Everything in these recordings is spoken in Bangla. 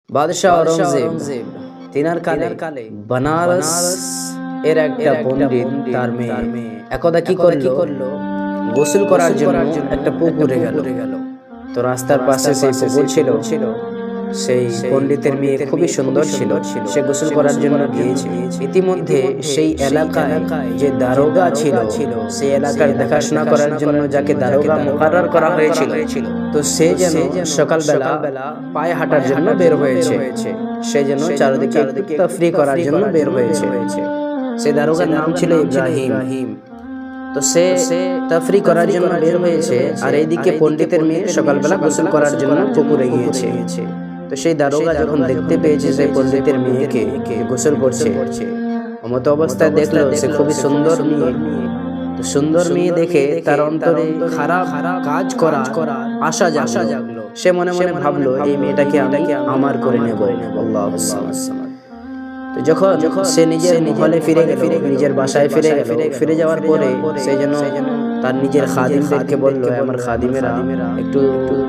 বাদশাহ औरंगजेब তিনার কালে बनारस এর একটা পণ্ডিত তার মেয়ে একদা কি করলো গোসল করার জন্য একটা পুকুরে গেল। তো রাস্তার পাশে সেই পুকুর ছিল। সেই পণ্ডিতের মেয়ে খুবই সুন্দর ছিল, সে গোসল করার জন্য গিয়েছে। ইতিমধ্যে সেই এলাকায় যে দারোগা ছিল, সেই এলাকার দেখাশোনা করার জন্য যাকে দারোগা মুকাররর করা হয়েছিল, তো সে যেন সকালবেলা পায়ে হাঁটার জন্য বের হয়েছে। সে যেন চারিদিকে তাফরি করার জন্য বের হয়েছে। সেই দারোগার নাম ছিল ইব্রাহিম। তো সে তাফরি করার জন্য বের হয়েছে, আর এইদিকে পণ্ডিতের মেয়ে সকালবেলা গোসল করার জন্য পুকুরে গিয়েছে। তো সেই দারোগা যখন দেখতে পেয়েছে সেই পণ্ডিতের মেয়েকে গোসল করছে, অমত অবস্থায় দেখলো সে খুবই সুন্দর মেয়ে। তো সুন্দর মেয়ে দেখে তার অন্তরে খারাপ কাজ করা আশা জাগলো। সে মনে মনে ভাবলো এই মেয়েটাকে আমি আমার করে নেব। আল্লাহু সামাদ। তো যখন সে নিজের মহলে ফিরে গেল, নিজের বাসায় ফিরে যাওয়ার পরে সে যেন তার নিজের খাদিমদেরকে বললো, আমার খাদিমেরা একটু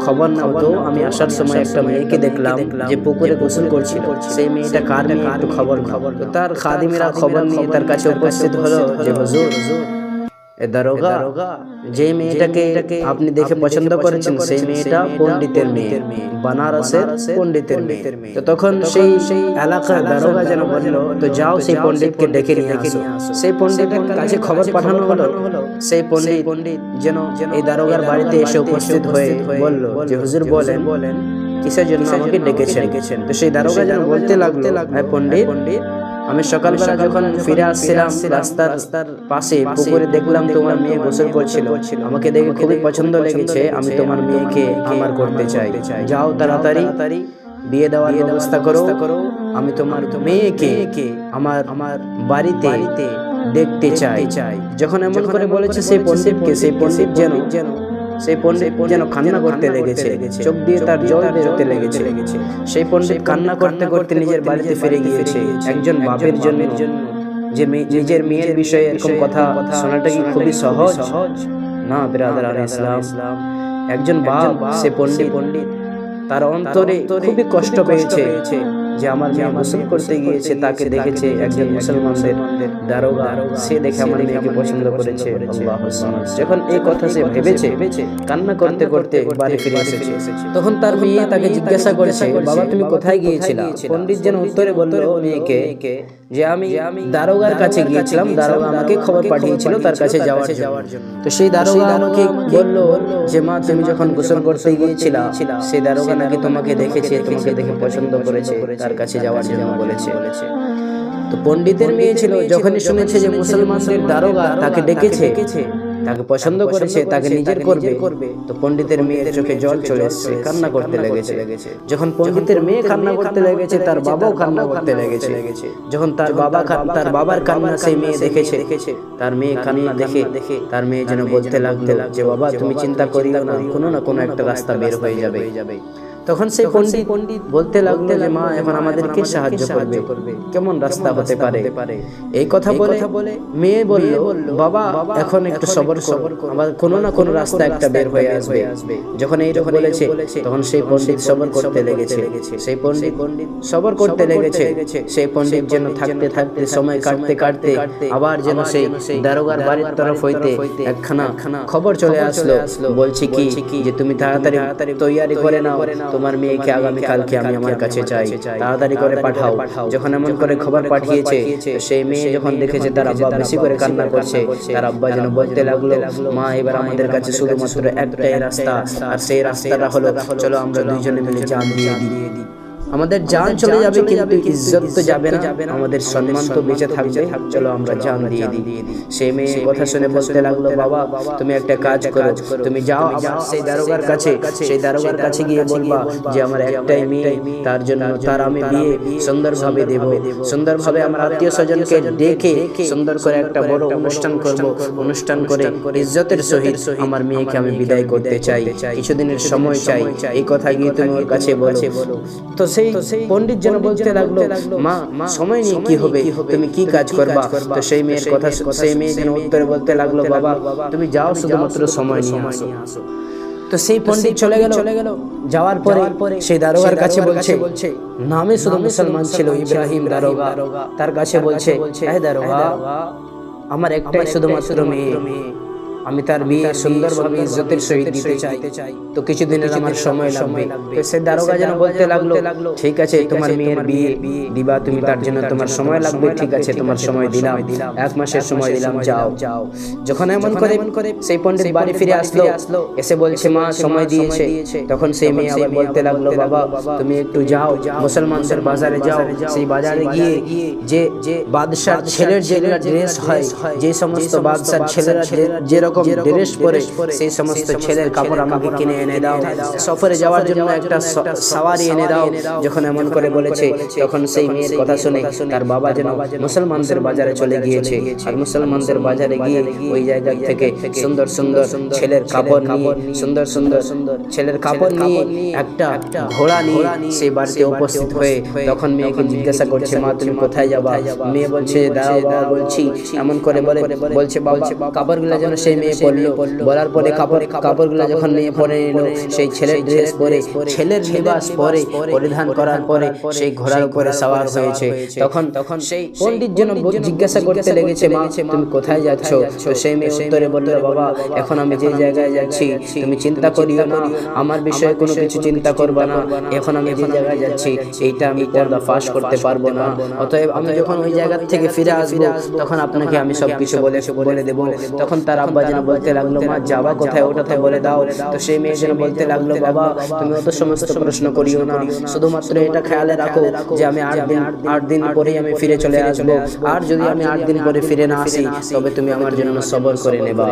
খবর নাও তো, আমি আসার সময় একটা মেয়েকে দেখলাম যে পুকুরে গোসল করছিল, সেই মেয়েটা কার মেয়ে, একটু খবর। তো তার খাদিমেরা খবর নিয়ে তার কাছে উপস্থিত হলো যে হুজুর, দারোগা যে মেয়েটাকে আপনি দেখে পছন্দ করেছেন সেই মেয়েটা পণ্ডিতের মেয়ে, বানারসের পণ্ডিতের মেয়ে। তো তখন সেই এলাকার দারোগা যেন বলল, তো যাও সেই পণ্ডিতকে ডেকে নিয়ে আসো। সেই পণ্ডিতের কাছে খবর পাঠানো হলো। সেই পণ্ডিত যেন এই দারোগার বাড়িতে এসে উপস্থিত হয়ে বলল যে হুজুর বলেন কিসের জন্য আমাকে ডেকেছেন। তো সেই দারোগা যেন বলতে লাগলো, হ্যাঁ পণ্ডিত, আমি সকালবেলা যখন ফিরে আসছিলাম রাস্তার পাশে পুকুরে দেখলাম তোমার মেয়ে গোসল করছিল, আমাকে দেখে খুবই পছন্দ লেগেছে, আমি তোমার মেয়েকে আমার করতে চাই। যাও তাড়াতাড়ি বিয়ে দেওয়ার ব্যবস্থা করো, আমি তোমার মেয়েকে আমার বাড়িতে দেখতে চাই। যখন এমন করে বলেছে সেই পণ্ডিতকে, সেই পণ্ডিত যেন কান্না করতে লেগেছে, চোখ দিয়ে তার জল বেরোতে লেগেছে। সেই পণ্ডিত কান্না করতে করতে নিজের বাড়িতে ফিরে গিয়েছে। একজন বাপের জন্য যে নিজের মেয়ের বিষয়ে এরকম কথা শোনাটা কি খুবই সহজ না বিরাদরান ইসলাম? একজন বাপ, সে পণ্ডিত তার অন্তরে খুবই কষ্ট পেয়েছে যে আমার মেয়ে গোসল করতে গিয়েছে, তাকে দেখেছে একজন মুসলমানদের দারোগা, সে দেখে আমার মেয়েকে পছন্দ করেছে। আল্লাহু সামাদ। যখন এই কথা সে ভেবেছে, কান্না করতে করতে বাড়ি ফিরে এসেছে। তখন তার মেয়ে তাকে জিজ্ঞাসা করেছে, বাবা তুমি কোথায় গিয়েছিলা? পণ্ডিত যেন উত্তরে বলল মেয়েকে যে আমি দারোগার কাছে গিয়েছিলাম, দারোগা আমাকে খবর পাঠিয়েছিল তার কাছে যাওয়ার জন্য। তো সেই দারোগা আমাকে বলল যে মা তুমি যখন গোসল করতে গিয়েছিলা, সেই দারোগা নাকি তোমাকে দেখেছে, তোমাকে দেখে পছন্দ করেছে, তার কাছে যাওয়ার জন্য বলেছে। তো পণ্ডিতের মেয়ে ছিল, যখনই শুনেছে যে মুসলমানদের দারোগা তাকে ডেকেছে, তাকে পছন্দ করেছে, তাকে নিজের করবে, তো পণ্ডিতের মেয়ের চোখে জল চলে এসেছে, কান্না করতে লেগেছে। যখন পণ্ডিতের মেয়ে কান্না করতে লেগেছে, তার বাবাও কান্না করতে লেগেছে। যখন তার বাবার কান্না সেই মেয়ে দেখেছে, তার মেয়ে কান্না দেখে তার মেয়ে যেন বলতে লাগলো যে বাবা তুমি চিন্তা করিও না, কোনো না কোনো একটা রাস্তা বের হয়ে যাবে। তখন সেই পণ্ডিত বলতে লাগলো যে মা এখন আমাদেরকে সাহায্য করবে, কেমন রাস্তা হতে পারে? এই কথা বলে মেয়ে বলল, বাবা এখন একটু সবর কর, আবার কোনো না কোনো রাস্তা একটা বের হয়ে আসবে। যখন এইরকম বলেছে, তখন সেই পণ্ডিত সবর করতে লেগেছে। সেই পণ্ডিত সবর করতে লেগেছে। সেই পণ্ডিত যেন থাকতে সময় কাটতে আবার যেন সেই দারোগার বাড়ির তরফ হইতে একখানা খবর চলে আসলো, বলছি কি যে তুমি তাড়াতাড়ি তৈয়ারি করে নাও, তোমার মেয়েকে আগামী কালকে আমি আমার কাছে চাই, তাড়াতাড়ি করে পাঠাও। যখন এমন করে খবর পাঠিয়েছে, সেই মেয়ে যখন দেখেছে তার আব্বা বেশি করে কান্না করছে, তার আব্বা যেন বলতে লাগলো, মা এবার আমাদের কাছে শুধুমাত্র একটাই রাস্তা, আর সেই রাস্তাটা হলো চলো আমরা দুইজনে মিলে জান দিয়ে দিই। আমাদের জান চলে যাবে কিন্তু ইজ্জত তো যাবে না, আমাদের সম্মান তো বেঁচে থাকবে, চলো আমরা জান দিয়ে দিই। সেই মেয়ে কথা শুনে বলতে লাগলো, বাবা তুমি একটা কাজ করো, তুমি যাও সেই দারোগার কাছে গিয়ে বলবা যে আমার একটাই মেয়ে, তার জন্য তার আমি বিয়ে সুন্দরভাবে দেব, সুন্দরভাবে আমার আত্মীয় স্বজনকে ডেকে সুন্দর করে একটা বড় অনুষ্ঠান করব, অনুষ্ঠান করে ইজ্জতের সহিত আমার মেয়েকে আমি বিদায় করতে চাই, কিছুদিনের সময় চাই। এই কথা গিয়ে তুমি ওর কাছে বলো। তো সেই পণ্ডিত যেন বলতে লাগলো, মা সময় নিয়ে কি হবে, তুমি কি কাজ করবা? তো সেই মেয়ে যেন উত্তরে বলতে লাগলো, বাবা তুমি যাও শুধুমাত্র সময় নিয়ে আসো। তো সেই পণ্ডিত চলে গেল। যাওয়ার পরে সেই দারোগার কাছে বলছে, নামে শুধু মুসলমান ছিল ইব্রাহিম দারোগা, তার কাছে বলছে, হে দারোগা, আমার একটাই শুধুমাত্র মেয়ে, আমি তার বিয়ে সুন্দরভাবে ইজ্জতের সহিত দিতে চাই, তো কিছুদিনের আমার সময় লাগবে। তো সে দারোগা যেন বলতে লাগলো, ঠিক আছে, তোমার মেয়ের বিয়ে দিবা তুমি, তার জন্য তোমার সময় লাগবে, ঠিক আছে, তোমার সময় দিলাম, 1 মাসের সময় দিলাম, যাও। যখন এমন করে সেই পণ্ডিত বাড়ি ফিরে আসলো, এসে বলছে, মা সময় দিয়েছে। তখন সেই মেয়ে আবার বলতে লাগলো, বাবা তুমি একটু যাও, মুসলমানদের বাজারে যাও, সেই বাজারে গিয়ে যে বাদশার ছেলের যেগুলা ড্রেস হয়, যে সমস্ত বাদশার ছেলেরা যেরকম ড্রেস পরে, সেই সমস্ত ছেলের কাপড় আমাকে কিনে এনে দাও, সফরে যাওয়ার জন্য একটা সওয়ারি এনে দাও। যখন এমন করে বলেছে, তখন সেই মেয়ের কথা শুনে তার বাবা যেন মুসলমানদের বাজারে চলে গিয়েছে। আর মুসলমানদের বাজারে গিয়ে ওই জায়গা থেকে সুন্দর সুন্দর ছেলের কাপড় নিয়ে, সুন্দর সুন্দর ছেলের কাপড় নিয়ে একটা ঘোড়া নিয়ে সেই বাড়িতে উপস্থিত হয়ে তখন মেয়েকে জিজ্ঞাসা করছে, মা তুমি কোথায় যাবা? মেয়ে বলছে, দাঁড়াও বাবা বলছি। এমন করে বলছে, বাবা কাপড়গুলো যেন সেই মেয়ে পরলো। বলার পরে কাপড়গুলো যখন মেয়ে পরে নিল, সেই ছেলের ড্রেস পরে, ছেলের লিবাস পরে, পরিধান করার পরে সেই ঘোড়ার উপরে সওয়ার হয়েছে। তখন সেই পণ্ডিত যেন জিজ্ঞাসা করতে লেগেছে, মা তুমি কোথায় যাচ্ছ? তো সেই মেয়ে উত্তরে বলল, বাবা এখন আমি যে জায়গায় যাচ্ছি তুমি চিন্তা করিও না, আমার বিষয়ে কোনো কিছু চিন্তা করবা না, এখন আমি যে জায়গায় যাচ্ছি এইটা আমি পর্দা ফাঁস করতে পারবো না, অতএব আমি যখন ওই জায়গা থেকে ফিরে আসবো তখন আপনাকে আমি সবকিছু বলে দেবো। তখন তার আব্বা যেন বলতে লাগলো, মা যাবা কোথায় ওটা তো বলে দাও। তো সেই মেয়ে যেন বলতে লাগলো, বাবা তুমি অত সমস্ত প্রশ্ন করিও না, শুধুমাত্র এটা খেয়ালে রাখো যে আমি 8 দিন পরেই আমি ফিরে চলে আসবো, আর যদি আমি 8 দিন পরে ফিরে না আসি তবে তুমি আমার জন্য সবর করে নেবা।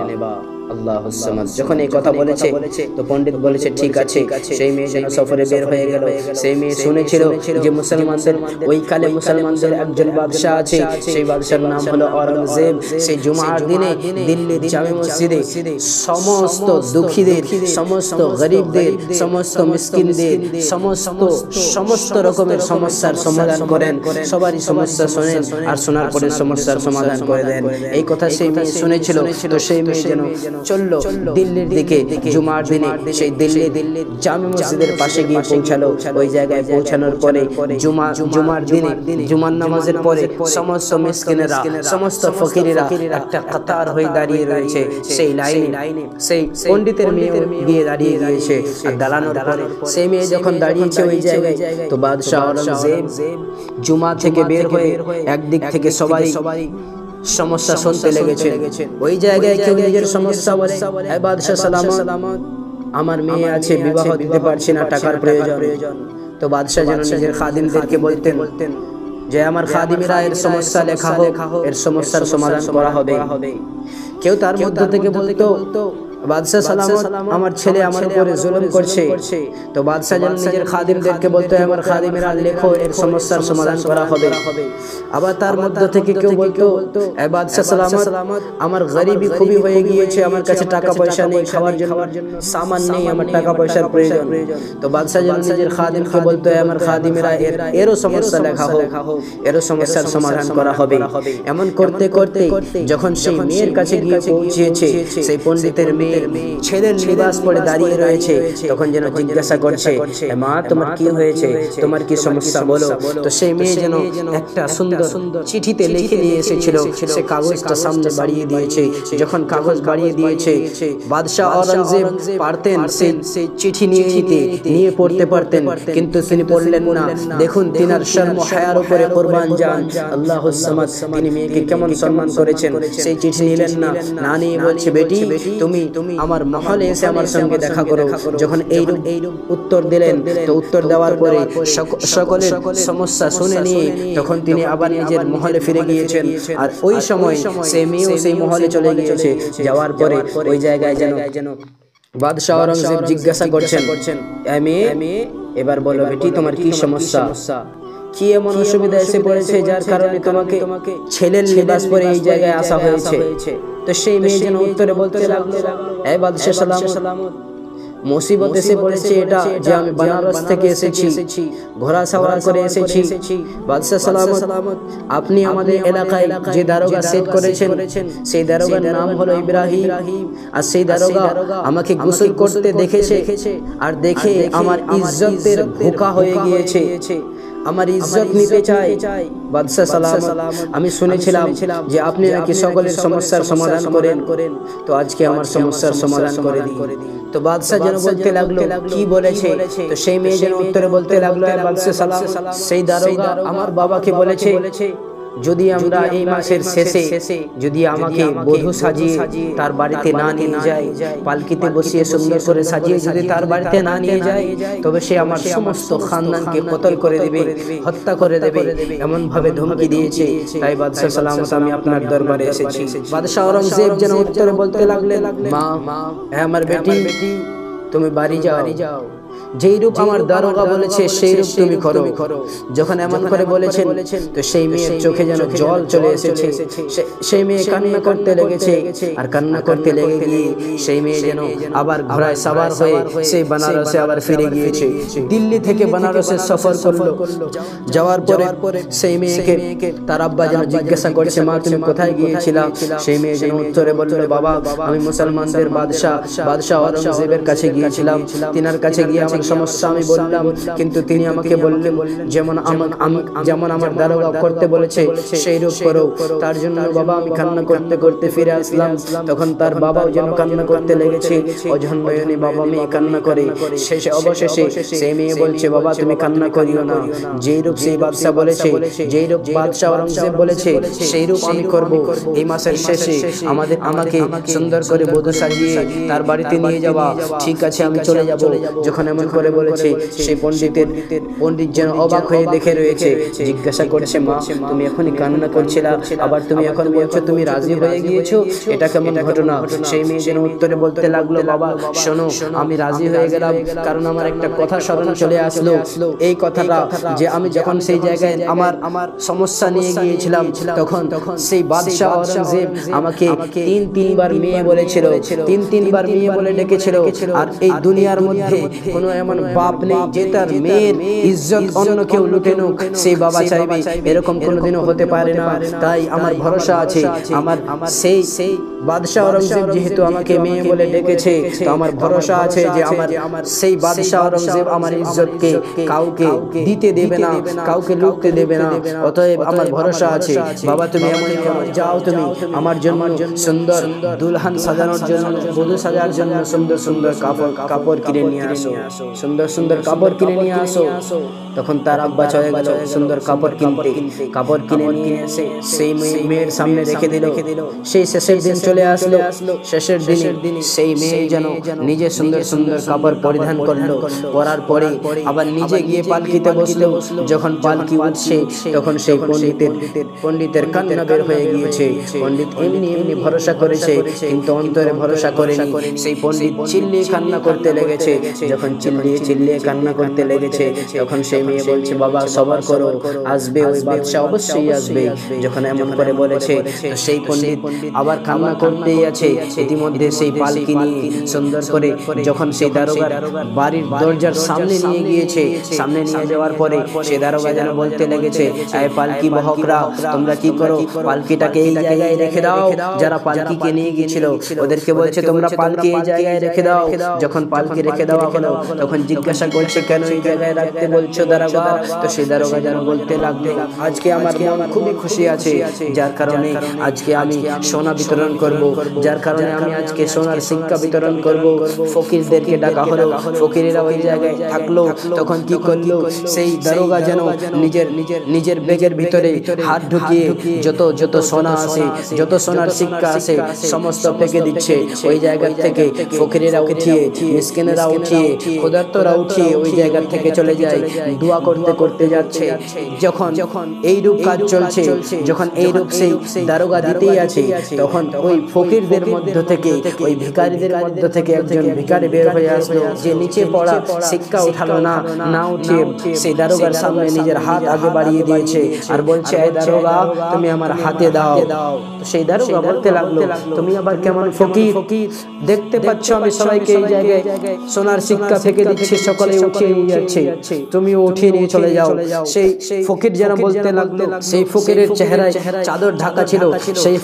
আল্লাহুস সামাদ। যখন এই কথা বলেছে তো পণ্ডিত বলেছে, ঠিক আছে। সেই মেয়ে যেন সফরে বের হয়ে গেল। সেই মেয়ে শুনেছিল যে মুসলমানদের ওই কালে মুসলমানদের একজন বাদশা আছে, সেই বাদশার নাম হলো অরঙ্গজেব। সেই জুমার দিনে দিল্লির জামে মসজিদে সমস্ত দুঃখীদের, সমস্ত গরিবদের, সমস্ত মিসকিনদের সমস্ত রকমের সমস্যার সমাধান করেন, সবারই সমস্যা শোনেন আর শোনার পরে সমস্যার সমাধান করে দেন। এই কথা সেই মেয়ে শুনেছিল। তো সেই মেয়ে যেন চললো দিল্লির দিকে জুমার দিনে। সেই দিল্লির জামে মসজিদের পাশে গিয়ে পৌঁছালো। ওই জায়গায় পৌঁছানোর পরে জুমার দিনে জুমার নামাজের পরে সমস্ত মিসকিনেরা, সমস্ত ফকিরেরা একটা কাতার হয়ে দাঁড়িয়ে রয়েছে সেই লাইনে। সেই পণ্ডিতের মেয়ে গিয়ে দাঁড়িয়ে গিয়েছে। আর দাঁড়ানোর পরে সেই মেয়ে যখন দাঁড়িয়েছে ওই জায়গায়, তো বাদশাহ অরঙ্গজেব জুমা থেকে বের হয়ে একদিক থেকে সবাই সমস্যা শুনতে লেগেছে। ওই জায়গায় কেউ নিজের সমস্যা বলে, হে বাদশাহ সালামত, আমার মেয়ে আছে, বিবাহ দিতে পারছি না, টাকার প্রয়োজন। তো বাদশাহ যেন নিজের খাদিমদেরকে বলতেন যে আমার খাদিমেরা এর সমস্যা লেখা হোক, এর সমস্যার সমাধান করা হবে। কেউ তার মধ্যে থেকে বলতো, বাদশাহ সালামত, আমার ছেলে আমার উপরে জুলুম করছে। তো বাদশাহ যেন নিজের খাদিমদেরকে বলতো, আমার খাদিমেরা লেখো, এর সমস্যার সমাধান করা হবে। আবার তার মধ্যে থেকে কেউ বলতো, বাদশাহ সালামত, আমার গরিবি খুবই হয়ে গিয়েছে, আমার কাছে টাকা পয়সা নেই, খাওয়ার জন্য সামান নেই, আমার টাকা পয়সার প্রয়োজন। তো বাদশাহ যেন নিজের খাদিমকে বলতো, আমার খাদিমেরা এরও সমস্যা লেখা হোক, এরও সমস্যার সমাধান করা হবে। এমন করতে করতে যখন সেই মেয়ের কাছে গিয়ে পৌঁছেছে, সেই পণ্ডিতের মেয়ে ছেলের লিবাস পরে দাঁড়িয়ে রয়েছে, তখন যেন জিজ্ঞাসা করছে, মা তোমার কি হয়েছে, তোমার কি সমস্যা বলো। তো সেই মেয়ে যেন একটা সুন্দর চিঠিতে লিখে নিয়ে এসেছিল, সে কাগজটা সামনে বাড়িয়ে দিয়েছে। যখন কাগজ বাড়িয়ে দিয়েছে, বাদশাহ অরঙ্গজেব পারতেন সেই চিঠি নিয়ে পড়তে পারতেন, কিন্তু তিনি পড়লেন না। দেখুন তিনার শর্ম হায়ার উপরে কুরবান যান আল্লাহুস সামাদ, তিনি মেয়েকে কেমন সম্মান করেছেন। সেই চিঠি নিলেন না, না নিয়ে বলছে, বেটি তুমি আমার মহলে এসে আমার সঙ্গে দেখা করো। যখন এইরূপ উত্তর দিলেন, তো উত্তর দেওয়ার পরে সকলের সমস্যা শুনে নিয়ে তখন তিনি আবার নিজের মহলে ফিরে গিয়েছেন। আর ওই সময় সে মেয়েও সেই মহলে চলে গিয়েছে। যাওয়ার পরে ওই জায়গায় যেন বাদশাহ অরঙ্গজেব জিজ্ঞাসা করছেন, মেয়ে এবার বলো বেটি তোমার কি সমস্যা, কি এমন অসুবিধা এসে পড়েছে যার কারণে তোমাকে ছেলের লিবাস পরে এই জায়গায় আসা হয়েছে। তো সেই মেয়ে যেন উত্তরে বলতে লাগলো, হে বাদশাহ সালামত, মুসিবত এসে পড়েছে এটা যে আমি বেনারস থেকে এসেছি, ঘোড়া সাওয়ার করে এসেছি। বাদশাহ সালামত, আপনি আমাদের এলাকায় যে দারোগা সেট করেছেন সেই দারোগার নাম হলো ইব্রাহিম, আর সেই দারোগা আমাকে গোসল করতে দেখেছে, আর দেখে আমার ইজ্জতের ধোঁকা হয়ে গিয়েছে, আমার ইজ্জত নিতে চাই। বাদশাহ সালামত, আমি শুনেছিলাম যে আপনি নাকি সকলের সমস্যার সমাধান করেন, তো আজকে আমার সমস্যার সমাধান করে দিন। তো বাদশাহ যেন বলতে লাগলো কি বলেছে, তো সেই মেয়ে যেন উত্তরে বলতে লাগলো, বাদশাহ সালামত, সেই দারোগা আমার বাবাকে বলেছে যদি আমরা এই মাসের শেষে যদি আমাকে বধূ সাজিয়ে তার বাড়িতে না নিয়ে যায়, পালকিতে বসিয়ে সুন্দর করে সাজিয়ে যদি তার বাড়িতে না নিয়ে যায়, তবে সে আমার সমস্ত খানদানকে কতল করে দেবে, হত্যা করে দেবে, এমন ভাবে ধমকি দিয়েছে। তাই বাদশাহ সালামত আমি আপনার দরবারে এসেছি। বাদশাহ আওরঙ্গজেব যেন উত্তরে বলতে লাগলেন, মা, আমার বেটি, তুমি বাড়ি যাও, যেই রূপ আমার দারোগা বলেছে সেই রূপ তুমি করো। যখন এমন করে বলেছেন, তো সেই মেয়ের চোখে যেন জল চলে এসেছে, সেই মেয়ে কান্না করতে লেগেছে, আর কান্না করতে লেগে গিয়ে সেই মেয়ে যেন আবার ঘোড়ায় সাওয়ার হয়ে সেই বেনারসে আবার ফিরে গিয়েছে। দিল্লি থেকে বেনারসে সফর করলো, যাওয়ার পরে সেই মেয়েকে তার আব্বা যেন জিজ্ঞাসা করছে, মা তুমি কোথায় গিয়েছিলা? সেই মেয়ে যেন উত্তরে বলল, বাবা আমি মুসলমানদের বাদশাহ আওরঙ্গজেবের কাছে গিয়েছিলাম, তিনার কাছে গিয়ে আমার সমস্যা আমি বললাম, কিন্তু তিনি আমাকে বললেন যেমন আমার দারোগা করতে বলেছে সেই রূপ করো। তার জন্য বাবা আমি কান্না করতে করতে ফিরে আসলাম। তখন তার বাবাও যেন কান্না করতে লেগেছে, অঝর নয়নে বাবা মেয়ে কান্না করে। অবশেষে সেই মেয়ে বলছে, বাবা তুমি কান্না করিও না, যেই রূপ সেই বাদশাহ বলেছে, যেই রূপ বাদশাহ আওরঙ্গজেব বলেছে সেই রূপ আমি করব। এই মাসের শেষে আমাকে সুন্দর করে বধূ সাজিয়ে তার বাড়িতে নিয়ে যাওয়া, ঠিক আছে আমি চলে যাব। যখন এমন করে বলেছে, সেই পণ্ডিত যেন অবাক হয়ে দেখে রয়েছে, জিজ্ঞাসা করছে, মা তুমি এখনই কান্না করছিলা, আবার তুমি এখন বলছো তুমি রাজি হয়ে গিয়েছো, এটা কেমন ঘটনা? সেই মেয়ে যেন উত্তরে বলতে লাগলো, বাবা শোনো, আমি রাজি হয়ে গেলাম কারণ আমার একটা কথা স্মরণ চলে আসলো। এই কথাটা যে আমি যখন সেই জায়গায় আমার সমস্যা নিয়ে গিয়েছিলাম, তখন সেই বাদশাহ আওরঙ্গজেব আমাকে তিনবার মেয়ে বলেছিল, তিনবার মেয়ে বলে ডেকেছিল। আর এই দুনিয়ার মধ্যে কোনো এমন বাপ নেই যে তার মেয়ের ইজ্জত অন্য কেউ লুটে নুক, সেই বাবা চাইবে, এরকম কোনোদিনও হতে পারে না। তাই আমার ভরসা আছে, আমার সেই বাদশাহ আওরঙ্গজেব যেহেতু আমাকে মেয়ে বলে ডেকেছে, তো আমার ভরসা আছে যে আমার সেই বাদশাহ আওরঙ্গজেব আমার ইজ্জতকে কাউকে দিতে দেবে না, কাউকে লুটতে দেবে না। অতএব আমার ভরসা আছে, বাবা তুমি এমন যাও, তুমি আমার জন্য সুন্দর দুলহান সাজানোর জন্য, বধূ সাজার জন্য সুন্দর সুন্দর কাপড় কিনে নিয়ে আসো, সুন্দর সুন্দর কাপড় কিনে নিয়ে আসো। তখন তার আব্বা চলে গেল সুন্দর কাপড় কিনতে, কাপড় কিনে নিয়ে এসে সেই মেয়ের সামনে রেখে দিল। সেই শেষের দিন চলে আসলো, শেষের দিনে সেই মেয়ে যেন নিজে সুন্দর সুন্দর কাপড় পরিধান করলো, পরার পরে আবার নিজে গিয়ে পালকিতে বসলো। যখন পালকি উঠছে, তখন সেই পণ্ডিতের কান্না বের হয়ে গিয়েছে। পণ্ডিত এমনি ভরসা করেছে, কিন্তু অন্তরে ভরসা করেনি। সেই পণ্ডিত চিল্লিয়ে কান্না করতে লেগেছে। যখন চিল্লিয়ে কান্না করতে লেগেছে, তখন সেই মেয়ে বলছে, বাবা সবর করো, আসবে ওই বাদশা অবশ্যই আসবে। যখন এমন করে বলেছে, তো সেই পণ্ডিত আবার কান্না করতেই আছে। ইতিমধ্যে সেই পালকি নিয়ে সুন্দর করে যখন সেই দারোগার বাড়ির দরজার সামনে নিয়ে গিয়েছে, সামনে নিয়ে যাওয়ার পরে সেই দারোগা যেন বলতে লেগেছে, এই পালকি বহকরা তোমরা কি করো, পালকিটাকে এই জায়গায় রেখে দাও। যারা পালকিকে নিয়ে গিয়েছিল ওদেরকে বলছে তোমরা পালকি এই জায়গায় রেখে দাও। যখন পালকি রেখে দেওয়া হলো, তখন জিজ্ঞাসা করছে, কেন এই জায়গায় রাখতে বলছো দারোগা? তো সেই দারোগা যেন বলতে লাগলো, আজকে আমার মন খুবই খুশি আছে, যার কারণে আজকে আমি সোনা বিতরণ করব, যার কারণে আমি আজকে সোনার সিক্কা বিতরণ করব। ফকিরদেরকে ডাকা হলো, ফকিরেরা ওই জায়গায় থাকলো। তখন কি করলো, সেই দারোগা যেন নিজের ব্যাগের ভিতরে হাত ঢুকিয়ে যত সোনা আছে, যত সোনার সিক্কা আছে সমস্ত ফেঁকে দিচ্ছে। ওই জায়গা থেকে ফকিরেরা উঠিয়ে, মিসকিনেরা উঠিয়ে, ক্ষুধার্তরা উঠিয়ে ওই জায়গা থেকে চলে যায়, দোয়া করতে করতে যাচ্ছে। যখন এই রূপ কাজ চলছে, যখন এই রূপ সেই দারোগা দিতেই আছে, তখন ওই ফকিরদের মধ্য থেকে, ওই ভিখারিদের মধ্য থেকে একজন ভিখারি বের হয়ে আসলো, যে নিচে পড়া শিক্ষা উঠালো না উঠিয়ে সেই দারোগার সামনে নিজের হাত আগে বাড়িয়ে দিয়েছে আর বলছে, এই দারোগা তুমি আমার হাতে দাও। তো সেই দারোগা বলতে লাগলো, তুমি আবার কেমন ফকির? দেখতে পাচ্ছ আমি সবাইকে এই জায়গায় সোনার শিক্ষা ফেঁকে দিচ্ছি, সকলে উঠিয়ে নিয়ে যাচ্ছে, তুমিও উঠিয়ে নিয়ে চলে যাও। সেই ফকির যেন বলতে লাগলো, সেই ফকিরের চেহারায় চাদর ঢাকা ছিল, সেই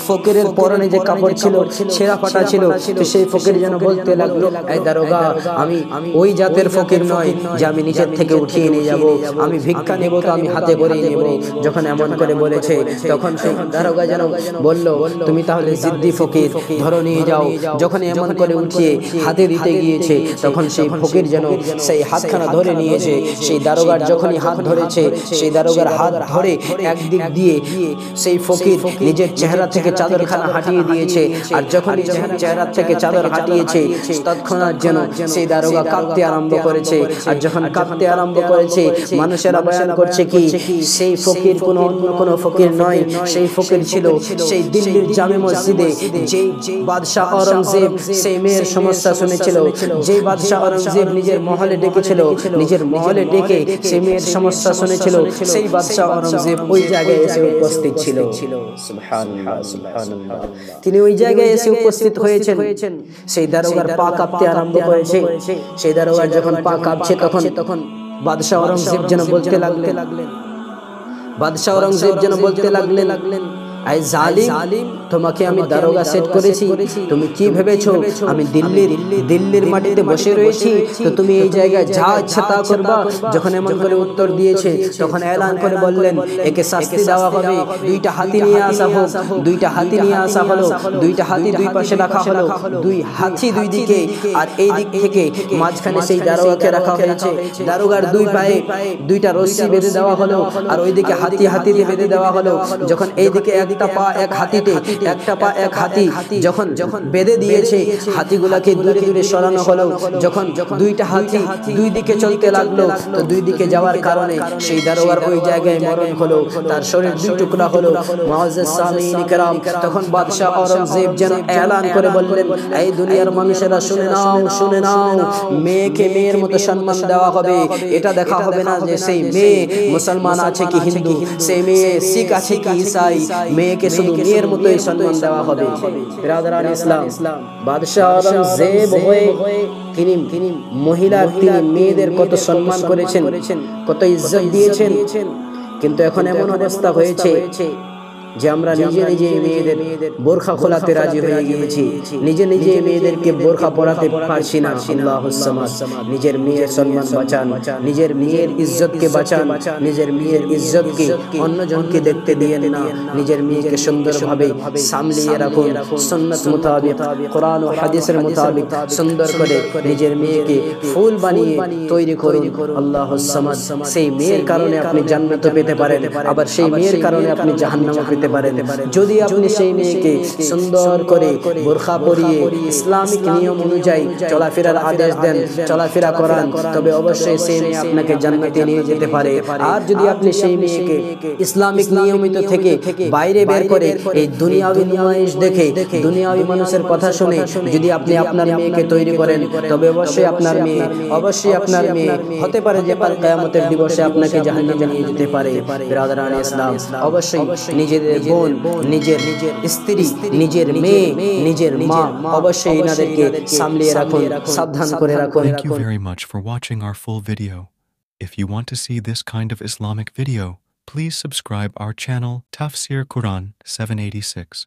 ফকিরের পরনে যে কাপড় ছিল ছেঁড়া ফাটা ছিল। তো সেই ফকির যেন বলতে লাগলো, এই দারোগা আমি ওই জাতের ফকির নয় যে আমি নিচের থেকে উঠিয়ে নিয়ে যাব, আমি ভিক্ষা নেব তো আমি হাতে করে নেব। যখন এমন করে বলেছে, তখন সেই দারোগা যেন বলল, তুমি তাহলে জিদ্দি ফকির, ধরো নিয়ে যাও। যখন এমন করে উঠিয়ে হাতে দিতে গিয়েছে, তখন সেই ফকির যেন সেই হাতখানা ধরে নিয়েছে। সেই দারোগার যখনই হাত ধরেছে, সেই দারোগার হাত ধরে একদিক দিয়ে সেই ফকির নিজের চেহারা থেকে চাদরখানা হাটিয়ে দিয়েছে। আর যখন চেহারা থেকে চাদর হাটিয়েছে, তৎক্ষণাৎ যেন সেই দারোগা কাঁপতে আরম্ভ করেছে। আর যখন কাঁপতে আরম্ভ করেছে, মানুষেরা বয়ান করছে কি সেই ফকির কোনো ফকির নয়, সেই ফকির ছিল সেই দিল্লির জামে মসজিদে যেই বাদশাহ আওরঙ্গজেব সেই মেয়ের সমস্যা শুনেছিল, যেই বাদশাহ আওরঙ্গজেব নিজের মহলে ডেকেছিল, নিজের মহলে ডেকে সেই মেয়ের সমস্যা শুনেছিল, সেই বাদশাহ আওরঙ্গজেব ওই জায়গায় এসে উপস্থিত ছিল। সুবহানাল্লাহ, সুবহানাল্লাহ। তিনি ওই জায়গায় এসে উপস্থিত হয়েছেন। সেই দারোগার পা কাঁপতে আরম্ভ করেছে। সেই দারোগার যখন পা কাঁপছে, তখন বাদশাহ আওরঙ্গজেব যেন বলতে লাগলেন, বাদশাহ আওরঙ্গজেব যেন বলতে লাগলেন, এই জালিম, তোমাকে আমি দারোগা সেট করেছি, তুমি কি ভেবেছো আমি দিল্লির মাটিতে বসে রয়েছি, তো তুমি এই জায়গায় যা ইচ্ছা তা করবা? যখন এমন করে উত্তর দিয়েছে, তখন এলান করে বললেন, একে শাস্তি দেওয়া হবে, দুইটা হাতি নিয়ে আসা হোক। দুইটা হাতি নিয়ে আসা হলো, দুইটা হাতি দুই পাশে রাখা হলো, দুই হাতি দুই দিকে, আর এই দিক থেকে মাঝখানে সেই দারোগাকে রাখা হয়েছে। দারোগার দুই পায়ে দুইটা রশ্মি বেঁধে দেওয়া হলো, আর ওইদিকে হাতি দিয়ে বেঁধে দেওয়া হলো। যখন এইদিকে একটা পা এক হাতিতে, একটা পা এক হাতি যখন বেঁধে দিয়েছে, হাতিগুলাকে দূরে দূরে সরানো হলো। যখন দুইটা হাতি দুই দিকে চলতে লাগলো, তো দুই দিকে যাওয়ার কারণে সেই দারোগার ওই জায়গায় মরণ হলো, তার শরীর দুই টুকরা হলো। মুআজ্জাজ সামিঈন কিরাম, তখন বাদশাহ আওরঙ্গজেব যেন এলান করে বললেন, এই দুনিয়ার মানুষেরা শুনে নাও, মেয়েকে মেয়ের মতো সম্মান দেওয়া হবে। এটা দেখা হবে না যে সেই মেয়ে মুসলমান আছে কি হিন্দু, সেই মেয়ে শিখ আছে কি ঈসাই, মেয়েকে শুধু মেয়ের মতোই সম্মান দেওয়া হবে। বিরাদরান ইসলাম, বাদশাহ আওরঙ্গজেব হয়ে তিনি মেয়েদের কত সম্মান করেছেন, কত ইজ্জত দিয়েছেন। কিন্তু এখন এমন অবস্থা হয়েছে যে আমরা নিজে মেয়েদের বোরখা খোলাতে রাজি হয়ে গিয়েছি, নিজে মেয়েদেরকে বোরখা পরাতে পারছি না। আল্লাহুস সামাদ, নিজের মেয়ের সম্মান বাঁচান, নিজের মেয়ের ইজ্জতকে বাঁচান, নিজের মেয়ের ইজ্জতকে অন্যজনকে দেখতে দিয়েন না। নিজের মেয়েকে সুন্দরভাবে সামলিয়ে রাখুন, সুন্নাত মোতাবেক, কোরআন ও হাদিসের মোতাবেক সুন্দর করে নিজের মেয়েকে ফুল বানিয়ে তৈরি করুন। আল্লাহুস সামাদ, সেই মেয়ের কারণে আপনি জান্নাত পেতে পারেন, আবার সেই মেয়ের কারণে আপনি জাহান্নামও পেতে পারেন। যদি আপনি সেই মেয়েকে সুন্দর করে বোরখা পরিয়ে ইসলামিক নিয়ম অনুযায়ী চলাফেরার আদেশ দেন, চলাফেরা করান, তবে অবশ্যই সেই মেয়ে আপনাকে জান্নাতে নিয়ে যেতে পারে। আর যদি আপনি সেই মেয়েকে ইসলামিক নিয়মিত থেকে বাইরে বের করে এই দুনিয়াবি নুমাইশ দেখে, দুনিয়াবি মানুষের কথা শুনে যদি আপনি আপনার মেয়েকে তৈরি করেন, তবে অবশ্যই আপনার মেয়ে হতে পারে যে কাল কিয়ামতের দিবসে আপনাকে জাহান্নামে নিয়ে যেতে পারে। বিরাদরান ইসলাম, অবশ্যই নিজেদের বোন, নিজের স্ত্রী, নিজের মেয়ে, নিজের মা, অবশ্যই এনাদেরকে সামলিয়ে রাখুন, সাবধান করে রাখুন। Thank you very much for watching our full video. If you want to see this kind of Islamic video, please subscribe our channel Tafsir Quran 786.